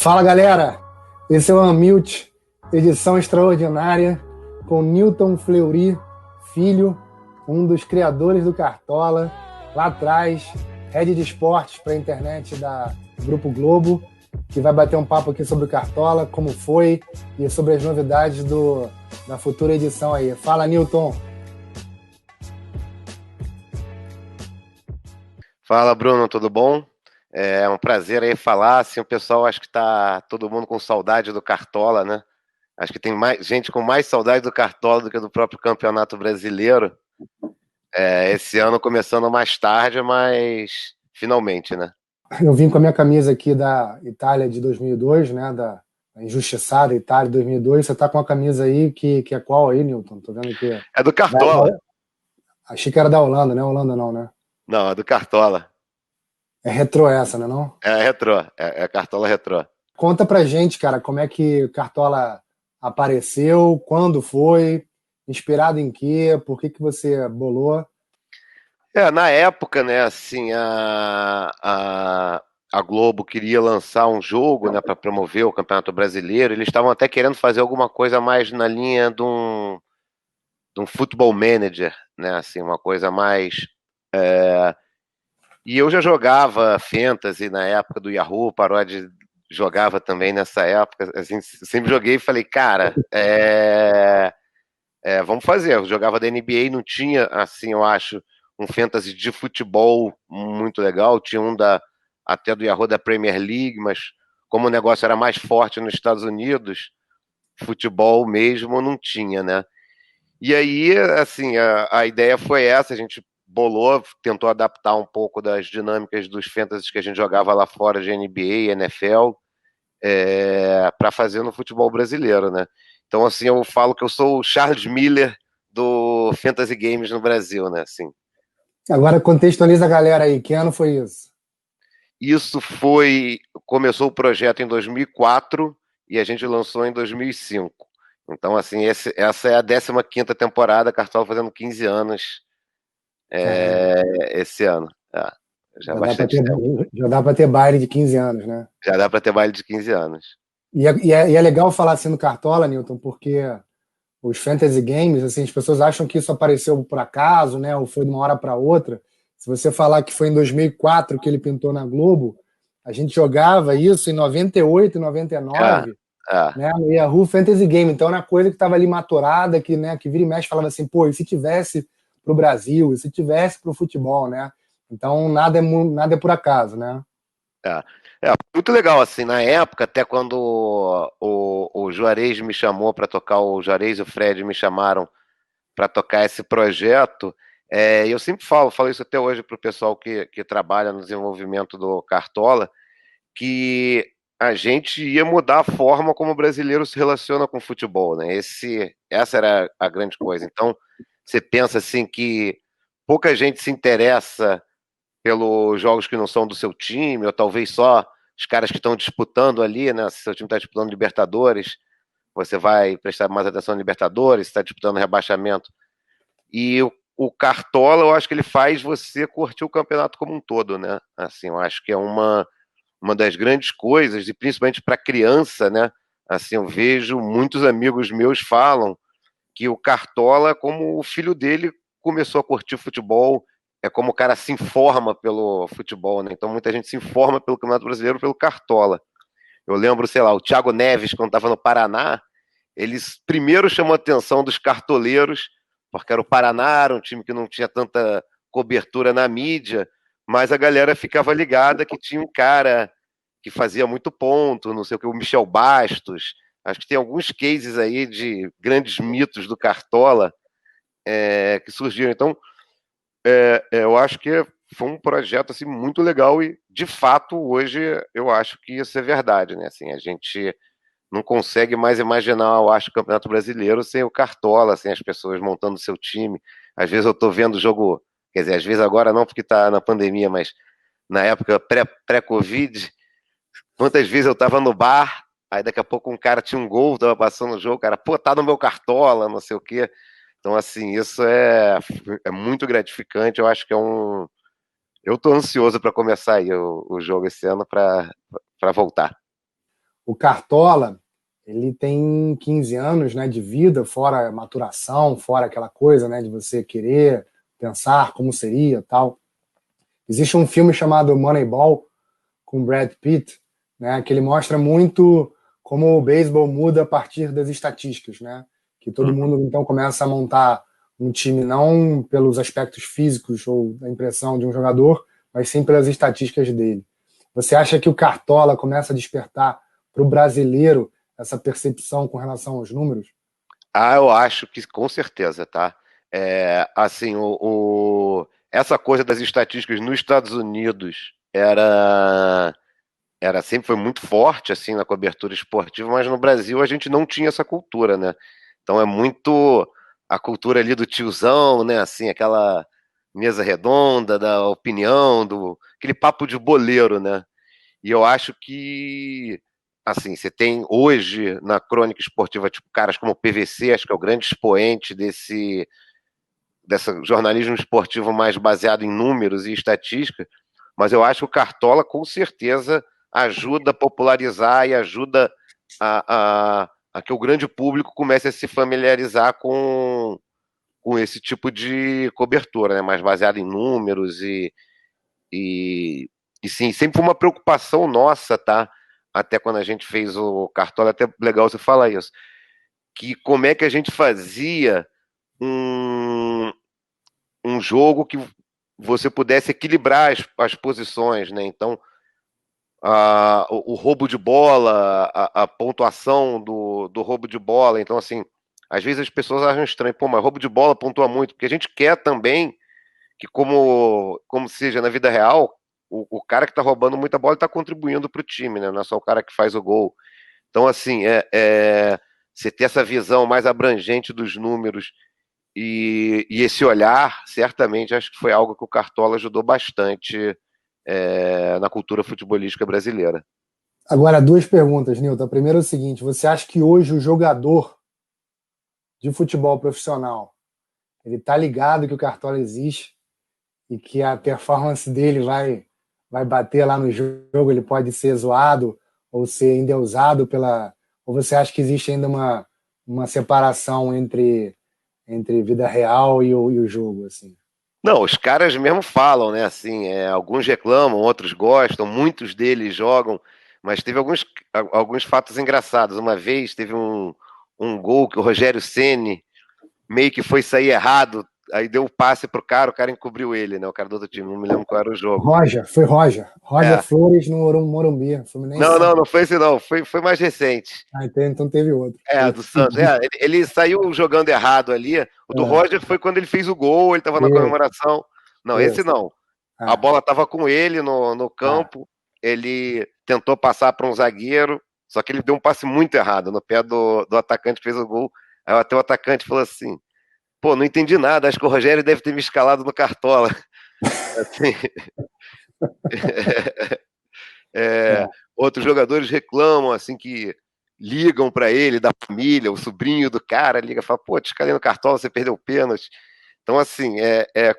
Fala galera, esse é o Unmute, edição extraordinária com Newton Fleury, filho, um dos criadores do Cartola, lá atrás, head de esportes para a internet da Grupo Globo, que vai bater um papo aqui sobre o Cartola, como foi e sobre as novidades da futura edição aí. Fala, Newton. Fala, Bruno, tudo bom? É um prazer aí falar, assim, o pessoal acho que tá todo mundo com saudade do Cartola, né? Acho que tem mais gente com mais saudade do Cartola do que do próprio Campeonato Brasileiro. Esse ano começando mais tarde, mas finalmente, né? Eu vim com a minha camisa aqui da Itália de 2002, né, da injustiçada Itália de 2002. Você tá com a camisa aí que é qual aí, Newton? Tô vendo que É do Cartola. achei que era da Holanda, né? Holanda não, né? Não, é do Cartola. É retrô essa, né, não? É retrô, é Cartola retrô. Conta pra gente, cara, como é que o Cartola apareceu, quando foi, inspirado em quê, por que você bolou? Na época, né, assim, a Globo queria lançar um jogo, né, para promover o Campeonato Brasileiro. Eles estavam até querendo fazer alguma coisa mais na linha de um Football Manager, né, assim, uma coisa mais. E eu já jogava Fantasy na época do Yahoo, Paródia jogava também nessa época. Assim, sempre joguei e falei, cara, vamos fazer. Eu jogava da NBA, não tinha, assim, eu acho, um fantasy de futebol muito legal. Tinha até do Yahoo da Premier League, mas como o negócio era mais forte nos Estados Unidos, futebol mesmo não tinha, né? E aí, assim, a ideia foi essa, a gente bolou, tentou adaptar um pouco das dinâmicas dos fantasies que a gente jogava lá fora de NBA, NFL, para fazer no futebol brasileiro, né? Então, assim, eu falo que eu sou o Charles Miller do Fantasy Games no Brasil, né? Assim, Agora contextualiza a galera aí, que ano foi isso? começou o projeto em 2004 e a gente lançou em 2005. Então, assim, essa é a 15ª temporada, Cartola fazendo 15 anos Caramba, esse ano. Já é bastante tempo. já dá pra ter baile de 15 anos, né? Já dá para ter baile de 15 anos. E é legal falar assim no Cartola, Newton, porque os fantasy games, assim, as pessoas acham que isso apareceu por acaso, né, ou foi de uma hora para outra. Se você falar que foi em 2004 que ele pintou na Globo, a gente jogava isso em 98 e Ah, 99, ah, né, no Yahoo Fantasy Game. Então era uma coisa que estava ali maturada, que, né, que vira e mexe falava assim, pô, e se tivesse para o Brasil, e se tivesse para o futebol, né? Então nada é por acaso, né? ah. Muito legal, assim, na época, até quando o Juarez me chamou para tocar, o Juarez e o Fred me chamaram para tocar esse projeto, eu sempre falo isso até hoje para o pessoal que trabalha no desenvolvimento do Cartola, que a gente ia mudar a forma como o brasileiro se relaciona com o futebol, né? Essa era a grande coisa. Então, você pensa assim que pouca gente se interessa pelos jogos que não são do seu time, ou talvez só os caras que estão disputando ali, né? Se seu time está disputando Libertadores, você vai prestar mais atenção na Libertadores, está disputando rebaixamento. E o Cartola, eu acho que ele faz você curtir o campeonato como um todo, né? Assim, eu acho que é uma das grandes coisas, e principalmente para criança, né? Assim, eu vejo muitos amigos meus falam que o Cartola, como o filho dele começou a curtir futebol, é como o cara se informa pelo futebol, né? Então muita gente se informa pelo Campeonato Brasileiro pelo Cartola. Eu lembro, sei lá, o Thiago Neves, quando estava no Paraná, eles primeiro chamou a atenção dos cartoleiros, porque era o Paraná, era um time que não tinha tanta cobertura na mídia, mas a galera ficava ligada que tinha um cara que fazia muito ponto, não sei o que, o Michel Bastos. Acho que tem alguns cases aí de grandes mitos do Cartola que surgiram. Então, eu acho que foi um projeto assim muito legal e, de fato, hoje eu acho que isso é verdade, né? Assim, a gente não consegue mais imaginar, eu acho, o Campeonato Brasileiro sem o Cartola, sem as pessoas montando seu time. Às vezes eu estou vendo o jogo, quer dizer, às vezes agora não porque está na pandemia, mas na época pré-Covid, quantas vezes eu estava no bar, aí daqui a pouco um cara tinha um gol, tava passando o jogo, o cara, pô, tá no meu Cartola, não sei o quê. Então, assim, isso é muito gratificante. Eu acho que eu tô ansioso para começar aí o jogo esse ano para voltar. o Cartola, ele tem 15 anos, né, de vida, fora a maturação, fora aquela coisa, né, de você querer pensar como seria, tal. Existe um filme chamado Moneyball, com Brad Pitt, né, que ele mostra muito como o beisebol muda a partir das estatísticas, né? Que todo mundo então começa a montar um time não pelos aspectos físicos ou da impressão de um jogador, mas sim pelas estatísticas dele. Você acha que o Cartola começa a despertar para o brasileiro essa percepção com relação aos números? Ah, eu acho que com certeza, tá? Assim, essa coisa das estatísticas nos Estados Unidos era sempre foi muito forte assim na cobertura esportiva, mas no Brasil a gente não tinha essa cultura, né? Então é muito a cultura ali do tiozão, né? Assim, aquela mesa redonda da opinião, do aquele papo de boleiro, né? E eu acho que assim, você tem hoje na crônica esportiva tipo caras como o PVC, acho que é o grande expoente desse jornalismo esportivo mais baseado em números e estatística, mas eu acho que o Cartola com certeza ajuda a popularizar e ajuda a que o grande público comece a se familiarizar com esse tipo de cobertura, né? Mais baseado em números e, e sim, sempre foi uma preocupação nossa, tá? Até quando a gente fez o Cartola, até legal você falar isso, que como é que a gente fazia um, um jogo que você pudesse equilibrar as posições, né? Então, o roubo de bola, a pontuação do roubo de bola. Então, assim, às vezes as pessoas acham estranho, pô, mas roubo de bola pontua muito, porque a gente quer também que, como seja na vida real, o cara que tá roubando muita bola está contribuindo para o time, né? Não é só o cara que faz o gol. Então, assim, você ter essa visão mais abrangente dos números e esse olhar, certamente, acho que foi algo que o Cartola ajudou bastante na cultura futebolística brasileira. Agora, duas perguntas, Nilton. A primeira é o seguinte: você acha que hoje o jogador de futebol profissional ele está ligado que o Cartola existe e que a performance dele vai bater lá no jogo, ele pode ser zoado ou ser endeusado pela. Ou você acha que existe ainda uma separação entre vida real e o jogo, assim? Não, os caras mesmo falam, né? Assim, alguns reclamam, outros gostam, muitos deles jogam, mas teve alguns fatos engraçados. Uma vez teve um gol que o Rogério Ceni meio que foi sair errado, aí deu o passe pro cara, o cara encobriu ele, né? O cara do outro time, não me lembro qual era o jogo. Roger, foi Roger. Roger É. Flores no Morumbi, Fluminense Não, São não, Paulo. não foi esse não, foi mais recente. Ah, então teve outro. Do Santos. Ele saiu jogando errado ali. O do É, Roger foi quando ele fez o gol, ele estava na isso, comemoração. Não, esse isso. não. A Ah, bola estava com ele no ah. campo, ele tentou passar para um zagueiro, só que ele deu um passe muito errado no pé do atacante que fez o gol. Aí até o atacante falou assim: pô, não entendi nada, acho que o Rogério deve ter me escalado no Cartola. Assim, é, É. outros jogadores reclamam assim que ligam para ele da família, o sobrinho do cara liga e fala: pô, te escalei no Cartola, você perdeu o pênalti. Então, assim,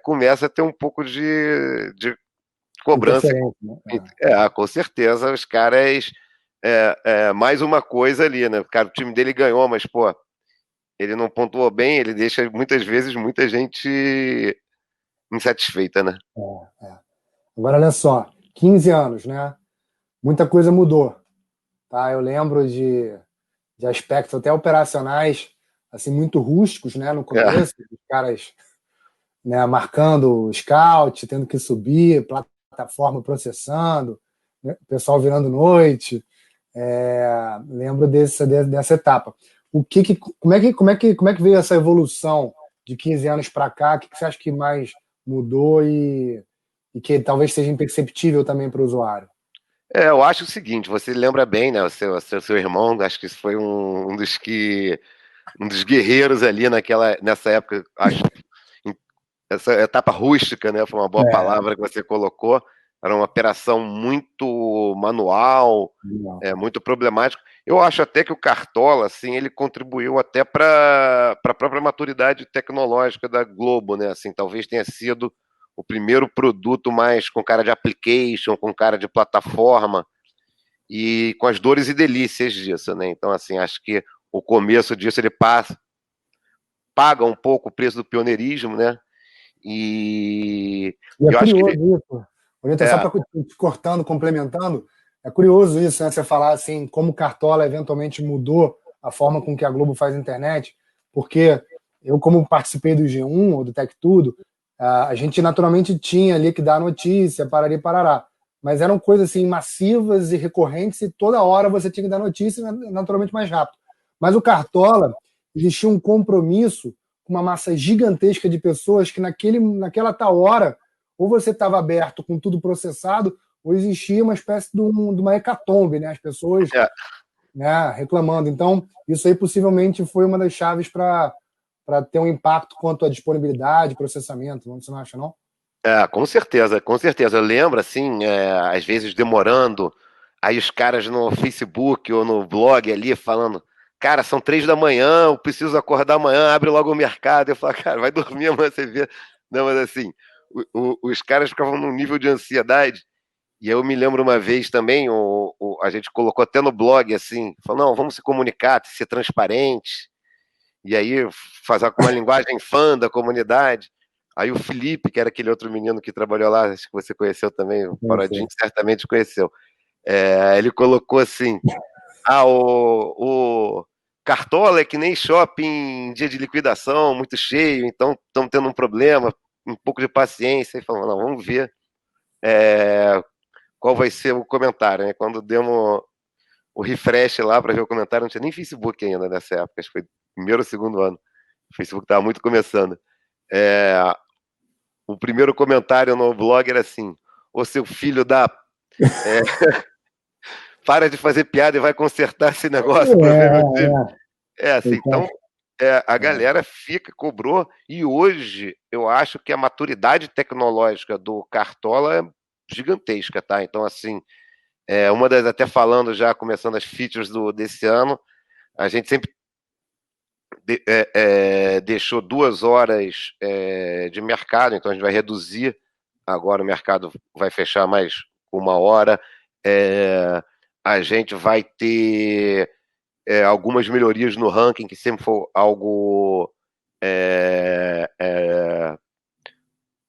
começa a ter um pouco de cobrança. Interferência, né? Com certeza, os caras. Mais uma coisa ali, né? Cara, o time dele ganhou, mas, pô, ele não pontuou bem, ele deixa muitas vezes muita gente insatisfeita, né? É. Agora, olha só, 15 anos, né? Muita coisa mudou, tá? Eu lembro de aspectos até operacionais, assim, muito rústicos, né? No É. começo, os caras, né, marcando o scout, tendo que subir, plataforma processando, né, o pessoal virando noite. Lembro dessa etapa. Como é que veio essa evolução de 15 anos para cá? O que você acha que mais mudou e que talvez seja imperceptível também para o usuário? Eu acho o seguinte, você lembra bem, né? O seu irmão, acho que isso foi um dos guerreiros ali nessa época, acho, essa etapa rústica, né? Foi uma boa É, palavra que você colocou. Era uma operação muito manual, não. muito problemática. Eu acho até que o Cartola, assim, ele contribuiu até para a própria maturidade tecnológica da Globo, né? Assim, talvez tenha sido o primeiro produto mais com cara de application, com cara de plataforma. e com as dores e delícias disso, né? Então, assim, acho que o começo disso ele paga um pouco o preço do pioneirismo, né? E E é eu acho que curioso ele. isso. Bonito, só É, para te cortando, complementando, é curioso isso, né? Você falar assim, como o Cartola eventualmente mudou a forma com que a Globo faz a internet, porque eu, como participei do G1 ou do Tech Tudo, a gente naturalmente tinha ali que dar notícia, parari, parará. Mas eram coisas assim massivas e recorrentes e toda hora você tinha que dar notícia, naturalmente mais rápido. Mas o Cartola, existia um compromisso com uma massa gigantesca de pessoas que naquela tal hora ou você estava aberto com tudo processado, ou existia uma espécie de uma hecatombe, né? As pessoas, é, né, reclamando. Então, isso aí possivelmente foi uma das chaves para ter um impacto quanto à disponibilidade, processamento. Você não acha, não? com certeza, com certeza. Eu lembro, assim, às vezes demorando, aí os caras no Facebook ou no blog ali falando, cara, são 3 da manhã, eu preciso acordar amanhã, abre logo o mercado. Eu falo, cara, vai dormir amanhã, você vê. Não, mas assim, os caras ficavam num nível de ansiedade. E eu me lembro uma vez também, a gente colocou até no blog assim, falou, não, vamos se comunicar, ser transparente, e aí fazer com uma linguagem fã da comunidade. Aí o Felipe, que era aquele outro menino que trabalhou lá, acho que você conheceu também, o Sim, Parodinho, sim. que certamente conheceu. Ele colocou assim, o Cartola é que nem shopping em dia de liquidação, muito cheio, então estamos tendo um problema, um pouco de paciência, e falou, não, vamos ver qual vai ser o comentário, né? Quando demos o refresh lá para ver o comentário, não tinha nem Facebook ainda nessa época, acho que foi primeiro ou segundo ano. O Facebook estava muito começando. É, o primeiro comentário no blog era assim: ô seu filho da. É, para de fazer piada e vai consertar esse negócio para ver meu time. É assim, Então, então a galera cobrou, e hoje eu acho que a maturidade tecnológica do Cartola é gigantesca, tá? Então, assim, uma das, até falando já, começando as features desse ano, a gente sempre deixou 2 horas de mercado, então a gente vai reduzir. Agora o mercado vai fechar mais 1 hora. É, a gente vai ter algumas melhorias no ranking, que sempre foi algo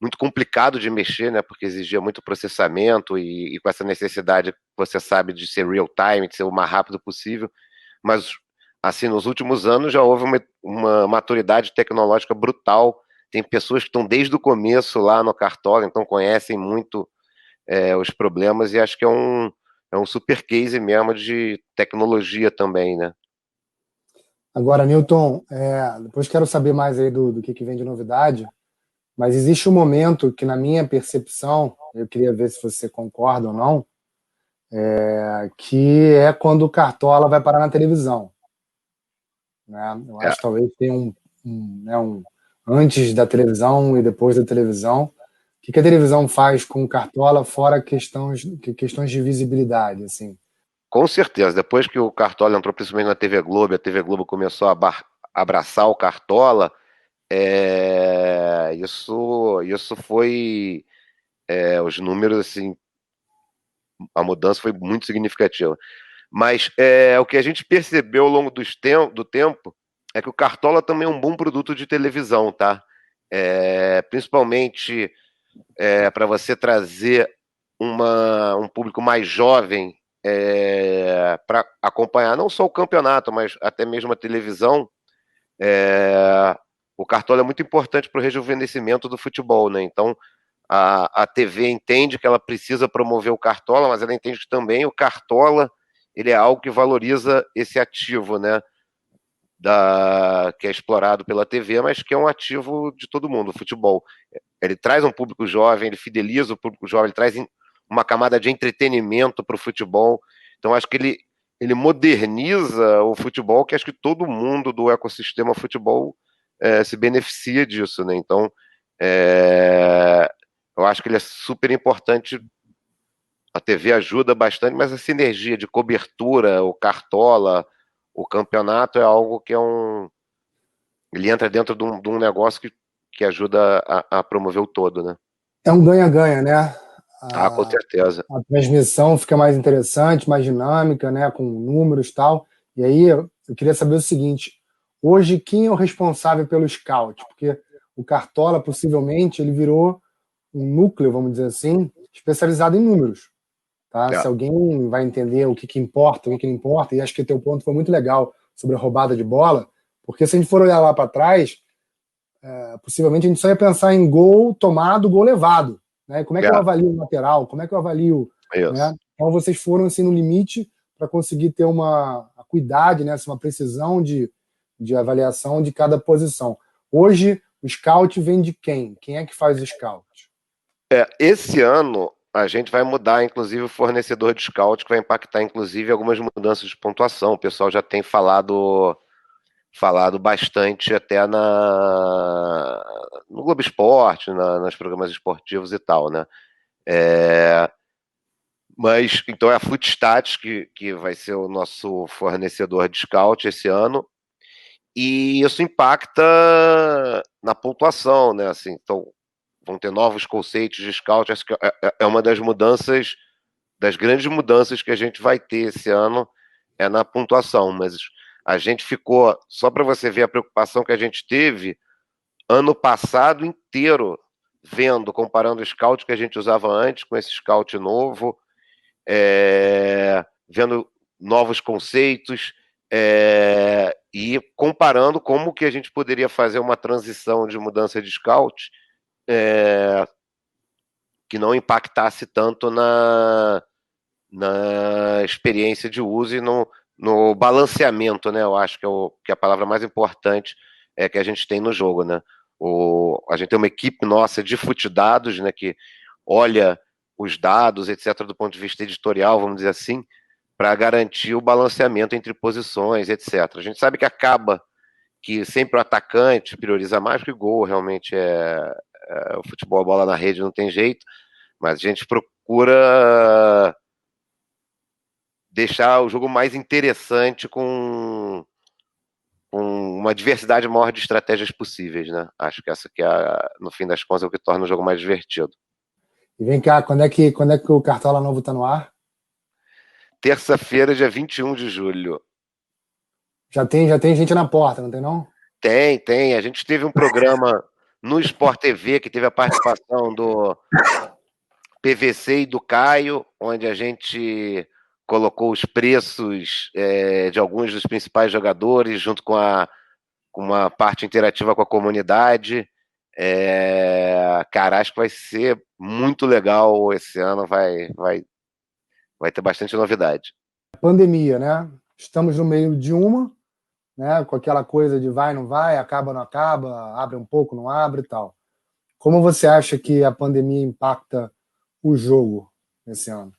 muito complicado de mexer, né? Porque exigia muito processamento e com essa necessidade, você sabe, de ser real time, de ser o mais rápido possível. Mas, assim, nos últimos anos já houve uma maturidade tecnológica brutal. Tem pessoas que estão desde o começo lá no Cartola, então conhecem muito os problemas, e acho que é um super case mesmo de tecnologia também, né? agora, Newton, depois quero saber mais aí do que vem de novidade, mas existe um momento que, na minha percepção, eu queria ver se você concorda ou não, que é quando o Cartola vai parar na televisão, né? Eu É, acho que talvez tenha antes da televisão e depois da televisão. O que a televisão faz com o Cartola, fora questões de visibilidade, assim? com certeza. Depois que o Cartola entrou principalmente na TV Globo, a TV Globo começou a abraçar o Cartola, isso foi os números, assim, a mudança foi muito significativa. Mas o que a gente percebeu ao longo do tempo é que o Cartola também é um bom produto de televisão, tá? Principalmente para você trazer um público mais jovem para acompanhar não só o campeonato, mas até mesmo a televisão. O Cartola é muito importante para o rejuvenescimento do futebol, né? Então, a TV entende que ela precisa promover o Cartola, mas ela entende que também o Cartola ele é algo que valoriza esse ativo, né? Que é explorado pela TV, mas que é um ativo de todo mundo, o futebol. Ele traz um público jovem, ele fideliza o público jovem, ele traz uma camada de entretenimento para o futebol. Então, acho que ele moderniza o futebol, que acho que todo mundo do ecossistema futebol se beneficia disso, né? Então, eu acho que ele é super importante. A TV ajuda bastante, mas a sinergia de cobertura, o Cartola, o campeonato é algo que ele entra dentro de um negócio que ajuda a promover o todo, né? É um ganha-ganha, né? Com certeza. A transmissão fica mais interessante, mais dinâmica, né, com números e tal. E aí eu queria saber o seguinte, hoje quem é o responsável pelo scout? Porque o Cartola, possivelmente, ele virou um núcleo, vamos dizer assim, especializado em números. Tá? Se alguém vai entender o que importa, o que não importa, e acho que o teu ponto foi muito legal sobre a roubada de bola, porque se a gente for olhar lá para trás, possivelmente a gente só ia pensar em gol tomado, gol levado. Né? Como é que eu avalio o lateral? Como é que eu avalio... Né? Então vocês foram assim, no limite para conseguir ter uma acuidade, né? Uma precisão de avaliação de cada posição. Hoje, o scout vem de quem? Quem é que faz o scout? Esse ano a gente vai mudar, inclusive, o fornecedor de scout, que vai impactar, inclusive, algumas mudanças de pontuação. O pessoal já tem falado bastante até no Globo Esporte, nos programas esportivos e tal, né? Mas, então, é a Footstats que vai ser o nosso fornecedor de scout esse ano, e isso impacta na pontuação, né? Assim, então, vão ter novos conceitos de scout. Acho que é uma das mudanças, das grandes mudanças que a gente vai ter esse ano, é na pontuação. Mas a gente ficou, só para você ver a preocupação que a gente teve, ano passado inteiro, comparando o scout que a gente usava antes com esse scout novo, vendo novos conceitos, e comparando como que a gente poderia fazer uma transição de mudança de scout que não impactasse tanto na experiência de uso e no balanceamento, né? Eu acho que a palavra mais importante é que a gente tem no jogo, né? A gente tem uma equipe nossa de dados, né? Que olha os dados, etc., do ponto de vista editorial, vamos dizer assim, para garantir o balanceamento entre posições, etc. A gente sabe que acaba que sempre o atacante prioriza mais que o gol, realmente o futebol, a bola na rede não tem jeito, mas a gente procura deixar o jogo mais interessante com uma diversidade maior de estratégias possíveis, né? Acho que essa que no fim das contas, é o que torna o jogo mais divertido. E vem cá, quando é que o Cartola Novo está no ar? Terça-feira, dia 21 de julho. Já tem gente na porta, não tem não? Tem. A gente teve um programa no Sport TV que teve a participação do PVC e do Caio, onde a gente colocou os preços de alguns dos principais jogadores, junto com uma parte interativa com a comunidade. Cara, acho que vai ser muito legal esse ano, vai ter bastante novidade. Pandemia, né? Estamos no meio de uma, né? Com aquela coisa de vai, não vai, acaba, não acaba, abre um pouco, não abre e tal. Como você acha que a pandemia impacta o jogo esse ano?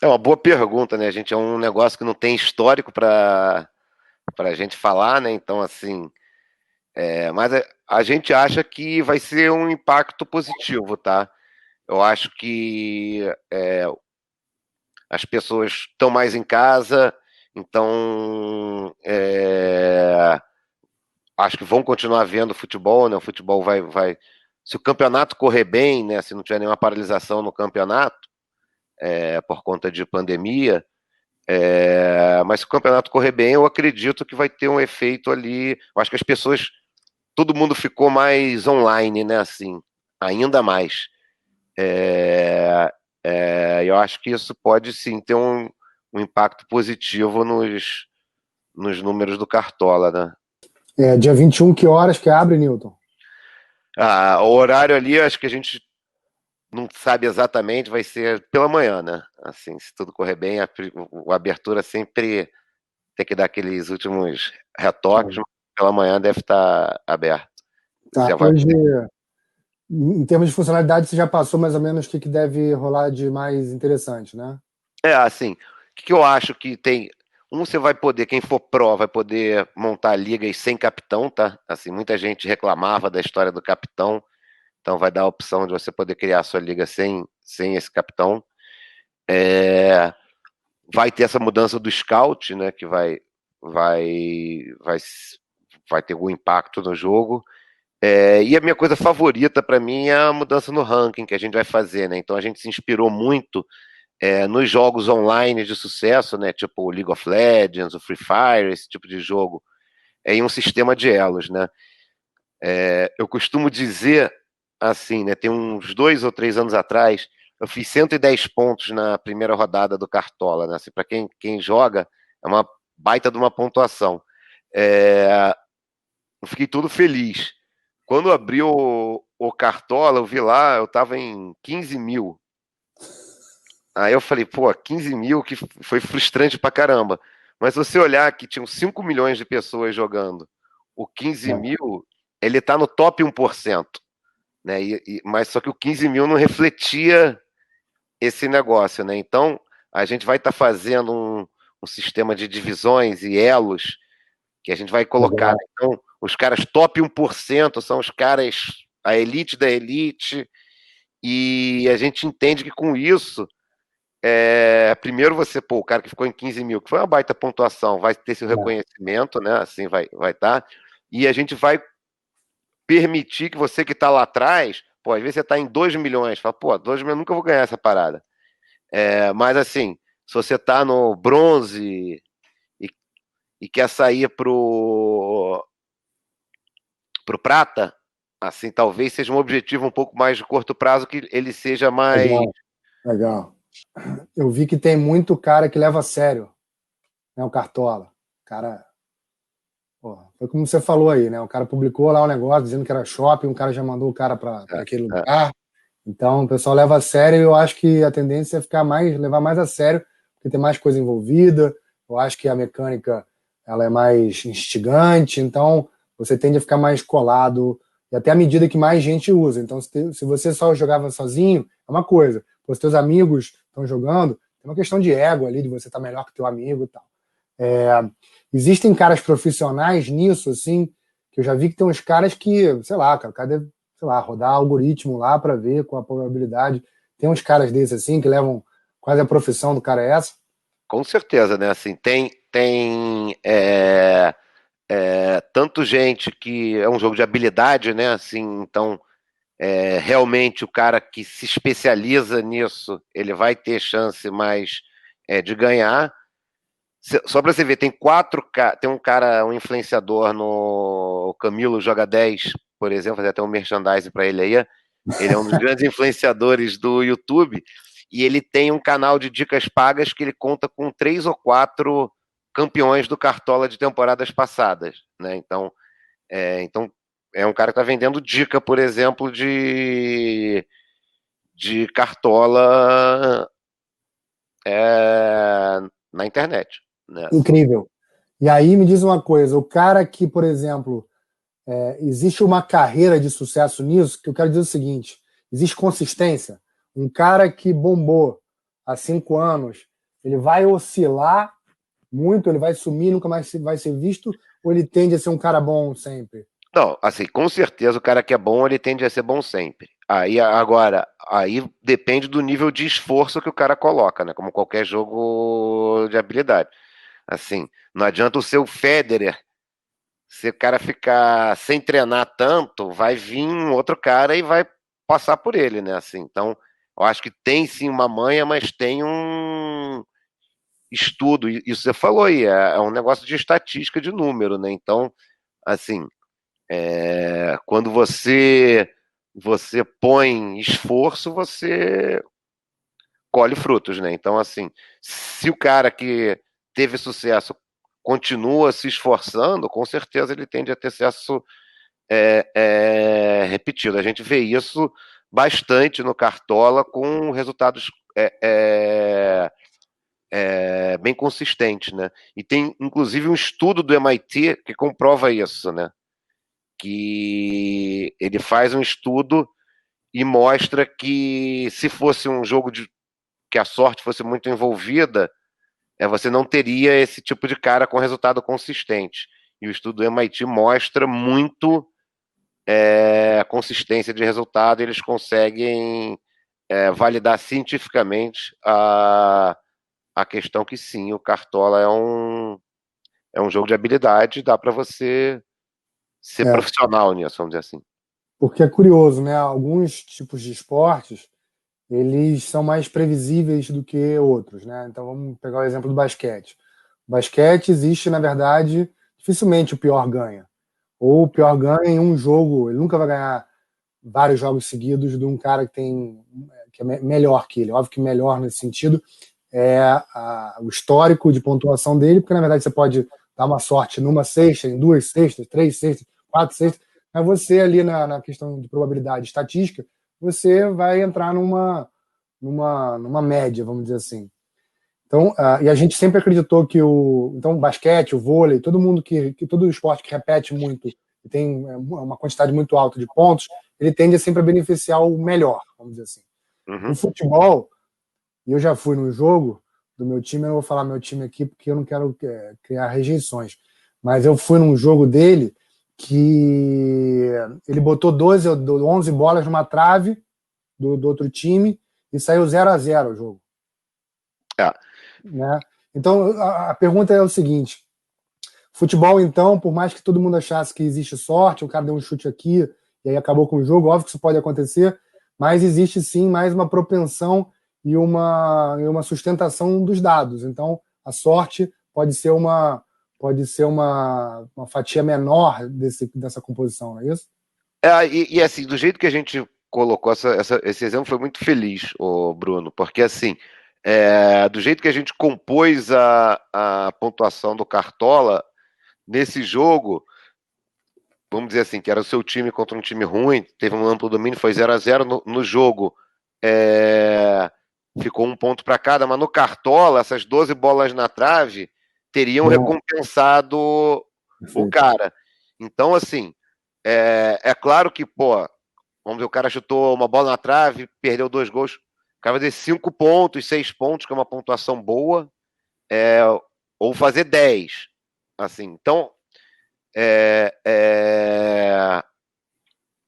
É uma boa pergunta, né? A gente é um negócio que não tem histórico para a gente falar, né? Então, assim, mas a gente acha que vai ser um impacto positivo, tá? Eu acho que as pessoas estão mais em casa, então acho que vão continuar vendo futebol, né? O futebol vai. Se o campeonato correr bem, né? Se não tiver nenhuma paralisação no campeonato, por conta de pandemia, mas se o campeonato correr bem, eu acredito que vai ter um efeito ali. Eu acho que as pessoas, todo mundo ficou mais online, né? Assim, ainda mais. Eu acho que isso pode sim ter um impacto positivo nos números do Cartola, né? Dia 21, que horas que abre, Newton? O horário ali, acho que a gente não sabe exatamente, vai ser pela manhã, né? Assim, se tudo correr bem, a abertura sempre tem que dar aqueles últimos retoques, mas pela manhã deve estar aberto. Tá, hoje, em termos de funcionalidade, você já passou mais ou menos o que deve rolar de mais interessante, né? Assim, o que eu acho que tem. Você vai poder, quem for pró, vai poder montar ligas sem capitão, tá? Assim, muita gente reclamava da história do capitão, então vai dar a opção de você poder criar a sua liga sem esse capitão. Vai ter essa mudança do scout, né? Que vai ter algum impacto no jogo. E a minha coisa favorita para mim é a mudança no ranking que a gente vai fazer, né? Então a gente se inspirou muito nos jogos online de sucesso, né? Tipo o League of Legends, o Free Fire, esse tipo de jogo, em um sistema de elos, né? Eu costumo dizer assim, né? Tem uns 2 ou 3 anos atrás, eu fiz 110 pontos na primeira rodada do Cartola, né? Assim, para quem joga, é uma baita de uma pontuação. É, eu fiquei todo feliz. Quando abriu o Cartola, eu vi lá, eu tava em 15 mil. Aí eu falei, pô, 15 mil, que foi frustrante pra caramba. Mas se você olhar que tinham 5 milhões de pessoas jogando, o 15 É, mil, ele tá no top 1%, né? Mas só que o 15 mil não refletia esse negócio, né? Então, a gente vai estar fazendo um sistema de divisões e elos que a gente vai colocar, né? legal. Então, os caras top 1% são os caras, a elite da elite, e a gente entende que com isso, primeiro você, pô, o cara que ficou em 15 mil, que foi uma baita pontuação, vai ter seu É, reconhecimento, né? Assim vai estar, e a gente vai permitir que você que está lá atrás, pô, às vezes você está em 2 milhões, fala, pô, 2 milhões eu nunca vou ganhar essa parada. Mas assim, se você está no bronze e, e quer sair pro prata, assim, talvez seja um objetivo um pouco mais de curto prazo, que ele seja mais. legal, legal. Eu vi que tem muito cara que leva a sério, né, o Cartola. Cara, pô, foi como você falou aí, né? O cara publicou lá um negócio dizendo que era shopping, um cara já mandou o cara para É, aquele é, lugar. Então, o pessoal leva a sério e eu acho que a tendência é levar mais a sério, porque tem mais coisa envolvida. Eu acho que a mecânica ela é mais instigante, então você tende a ficar mais colado, e até à medida que mais gente usa. Então, se você só jogava sozinho, é uma coisa. Se os teus amigos estão jogando, tem uma questão de ego ali, de você estar melhor que teu amigo e tal. É, existem caras profissionais nisso, assim, que eu já vi que tem uns caras que, sei lá, cara, o cara deve, sei lá, rodar algoritmo lá para ver qual a probabilidade. Tem uns caras desses, assim, que levam quase a profissão do cara é essa. com certeza, né? Assim, tem tanto gente que é um jogo de habilidade, né? Assim, então realmente o cara que se especializa nisso, ele vai ter chance mais de ganhar. Só para você ver, tem um cara, um influenciador no Camilo Joga 10, por exemplo, fazer até um merchandising para ele aí. Ele é um dos grandes influenciadores do YouTube e ele tem um canal de dicas pagas que ele conta com 3 ou 4 campeões do Cartola de temporadas passadas, né? Então é um cara que está vendendo dica, por exemplo, de Cartola na internet, né? Assim. Incrível. E aí me diz uma coisa, o cara que, por exemplo, existe uma carreira de sucesso nisso, que eu quero dizer o seguinte, existe consistência. Um cara que bombou há 5 anos, ele vai oscilar muito, ele vai sumir, nunca mais vai ser visto, ou ele tende a ser um cara bom sempre? Não, assim, com certeza o cara que é bom, ele tende a ser bom sempre. Aí depende do nível de esforço que o cara coloca, né? Como qualquer jogo de habilidade. Assim, não adianta o seu Federer, se o cara ficar sem treinar tanto, vai vir um outro cara e vai passar por ele, né? Assim, então, eu acho que tem sim uma manha, mas tem um estudo, isso você falou aí, é um negócio de estatística de número, né? Então, assim, quando você põe esforço, você colhe frutos, né? Então, assim, se o cara que teve sucesso continua se esforçando, com certeza ele tende a ter sucesso repetido. A gente vê isso bastante no Cartola com resultados bem consistentes, né? E tem inclusive um estudo do MIT que comprova isso, né? Que ele faz um estudo e mostra que se fosse um jogo que a sorte fosse muito envolvida, você não teria esse tipo de cara com resultado consistente. E o estudo do MIT mostra muito a consistência de resultado, eles conseguem validar cientificamente a questão que sim, o Cartola é um jogo de habilidade, dá para você ser É, profissional nisso, vamos dizer assim. porque é curioso, né? Alguns tipos de esportes, eles são mais previsíveis do que outros, né? Então vamos pegar o exemplo do basquete. O basquete existe, na verdade, dificilmente o pior ganha. Ou o pior ganha em um jogo, ele nunca vai ganhar vários jogos seguidos de um cara que é melhor que ele. Óbvio que melhor nesse sentido é o histórico de pontuação dele, porque na verdade você pode dar uma sorte numa cesta, em duas cestas, três cestas, quatro cestas, mas você ali na questão de probabilidade estatística, você vai entrar numa média, vamos dizer assim. Então, e a gente sempre acreditou que o basquete, o vôlei, todo mundo que todo esporte que repete muito e tem uma quantidade muito alta de pontos, ele tende sempre a beneficiar o melhor, vamos dizer assim. Uhum. O futebol, e eu já fui no jogo do meu time, eu não vou falar meu time aqui porque eu não quero criar rejeições, mas eu fui num jogo dele que ele botou 12 ou 11 bolas numa trave do outro time e saiu 0-0 o jogo. Né? Então, a pergunta é o seguinte: futebol, então, por mais que todo mundo achasse que existe sorte, o cara deu um chute aqui e aí acabou com o jogo, óbvio que isso pode acontecer, mas existe sim mais uma propensão e uma sustentação dos dados. Então, a sorte pode ser uma fatia menor dessa composição, não é isso? E assim, do jeito que a gente colocou esse exemplo foi muito feliz, o Bruno, porque assim, do jeito que a gente compôs a pontuação do Cartola nesse jogo, vamos dizer assim, que era o seu time contra um time ruim, teve um amplo domínio, foi 0-0 no jogo. Ficou um ponto para cada, mas no Cartola, essas 12 bolas na trave teriam recompensado o cara. Então, assim, é claro que, pô, vamos ver, o cara chutou uma bola na trave, perdeu 2 gols, o cara vai ter 5 pontos, 6 pontos, que é uma pontuação boa, ou fazer 10. Assim, então,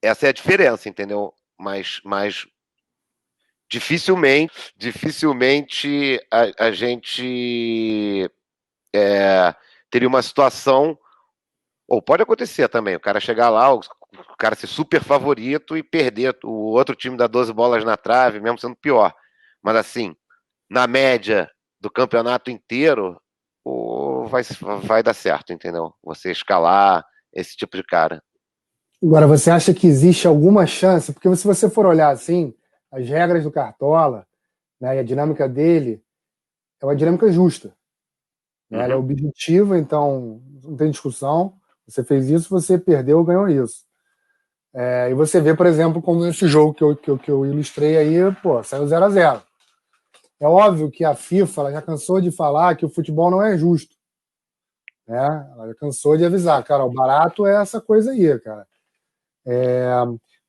essa é a diferença, entendeu? Mas dificilmente a gente teria uma situação, ou pode acontecer também, o cara chegar lá, o cara ser super favorito e perder, o outro time dar 12 bolas na trave, mesmo sendo pior. Mas assim, na média do campeonato inteiro, vai dar certo, entendeu? Você escalar esse tipo de cara. Agora, você acha que existe alguma chance? Porque se você for olhar assim, as regras do Cartola, né, e a dinâmica dele é uma dinâmica justa. Né? Ela é objetiva, então não tem discussão. Você fez isso, você perdeu ou ganhou isso. E você vê, por exemplo, como esse jogo que eu ilustrei aí, pô, saiu 0-0. É óbvio que a FIFA ela já cansou de falar que o futebol não é justo. Né? Ela já cansou de avisar, cara, o barato é essa coisa aí, cara.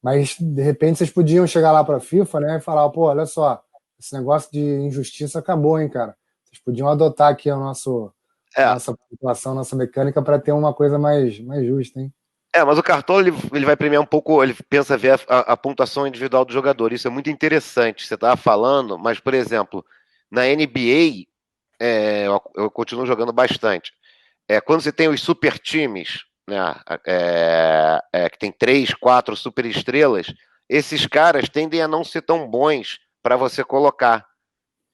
Mas, de repente, vocês podiam chegar lá para a FIFA, né, e falar, pô, olha só, esse negócio de injustiça acabou, hein, cara. Vocês podiam adotar aqui nossa pontuação, nossa mecânica para ter uma coisa mais justa, hein? Mas o Cartola ele vai premiar um pouco, ele pensa ver a pontuação individual do jogador. Isso é muito interessante. Você estava falando, mas, por exemplo, na NBA, eu continuo jogando bastante. Quando você tem os super times, né, que tem 3, 4 super estrelas, esses caras tendem a não ser tão bons para você colocar.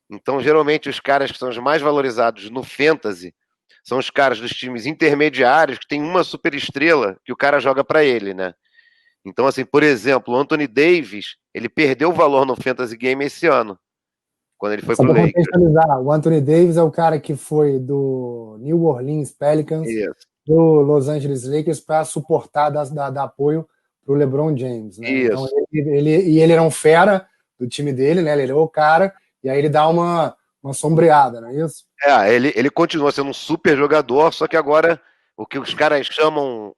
Então, geralmente, os caras que são os mais valorizados no Fantasy são os caras dos times intermediários que tem uma super estrela que o cara joga para ele, né? Então, assim, por exemplo, o Anthony Davis, ele perdeu valor no Fantasy Game esse ano, quando ele foi Só pro para Lakers. contextualizar, o Anthony Davis é o cara que foi do New Orleans Pelicans, Isso. do Los Angeles Lakers, para suportar, dar apoio para o LeBron James. Né? Então, Isso. ele era um fera do time dele, né? Ele é o cara, e aí ele dá uma sombreada, não é isso? Ele continua sendo um super jogador, só que agora o que os caras chamam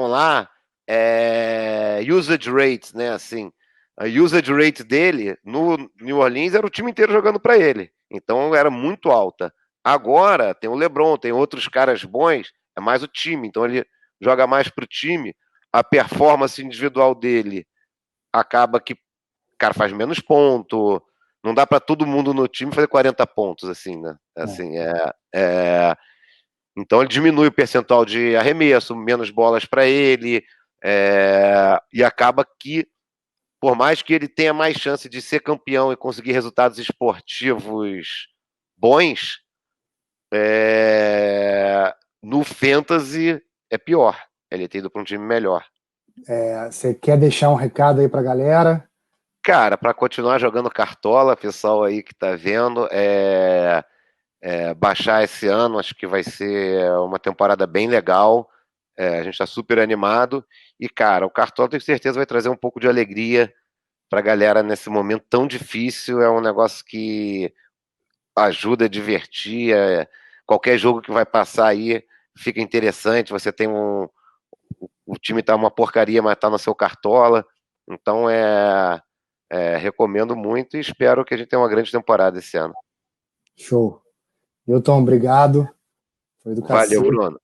lá é usage rate, né? Assim, a usage rate dele no New Orleans era o time inteiro jogando para ele, então era muito alta. Agora tem o LeBron, tem outros caras bons, é mais o time, então ele joga mais pro time. A performance individual dele acaba que o cara faz menos ponto, não dá para todo mundo no time fazer 40 pontos, assim, né? Assim, então ele diminui o percentual de arremesso, menos bolas para ele, E acaba que, por mais que ele tenha mais chance de ser campeão e conseguir resultados esportivos bons, no Fantasy é pior. Ele tem ido para um time melhor. Você quer deixar um recado aí pra galera? Cara, para continuar jogando cartola, pessoal aí que tá vendo, baixar esse ano, acho que vai ser uma temporada bem legal. A gente está super animado. E, cara, o cartola tenho certeza vai trazer um pouco de alegria pra galera nesse momento tão difícil. É um negócio que ajuda a divertir. Qualquer jogo que vai passar aí fica interessante. Você tem o time tá uma porcaria, mas tá no seu cartola. Então recomendo muito e espero que a gente tenha uma grande temporada esse ano. Show. Newton, obrigado. Foi do Valeu, cacete. Bruno.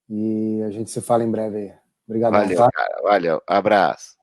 E a gente se fala em breve aí. Obrigadão, Valeu, tá? cara. Valeu. Abraço.